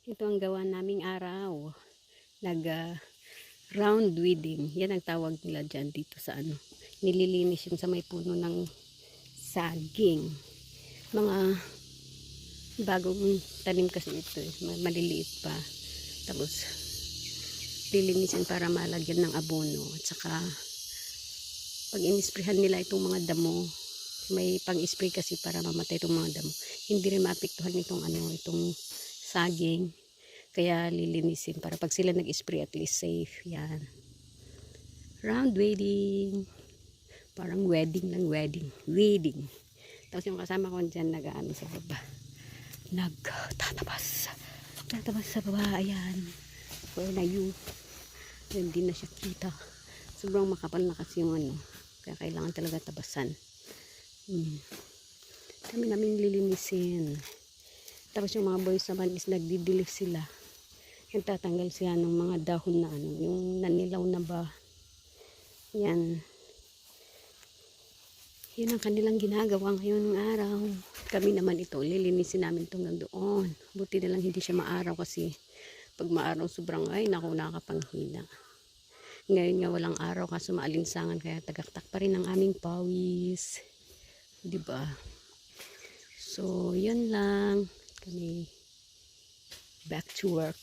Ito ang gawa naming araw. Round weeding. Yan ang tawag nila dyan dito sa ano. Nililinis yun sa may puno ng saging. Mga bagong tanim kasi ito eh. Maliliit pa. Tapos lilinisin para malagyan ng abono. At saka pag inisprehan nila itong mga damo, may pang-spray kasi para mamatay itong mga damo. Hindi rin maapektuhan itong saging. Kaya lilinisin para pag sila nag-spray at least safe. Yan. Round wedding. Parang wedding lang, wedding. Wedding. Tapos yung kasama ko dyan nag-ano sa baba. Nagtatabas. Tatabas sa baba. Ayan. Where na you? Hindi na siya kita. Sobrang makapal na kasi yung ano. Kaya kailangan talaga tabasan. Kami namin lilinisin. Tapos yung mga boys naman is nagdidilig sila. Nagtatanggal siya ng mga dahon na ano, yung nanilaw na ba. Yan. Yun ang kanilang ginagawa ngayon ng araw. Kami naman ito, lilinisin namin itong nandoon. Buti na lang hindi siya maaraw kasi pag maaraw sobrang ay naku nakakapanghina. Ngayon nga walang araw kaso maalinsangan kaya tagaktak pa rin ang aming pawis. Diba? So, yun lang. Kami back to work.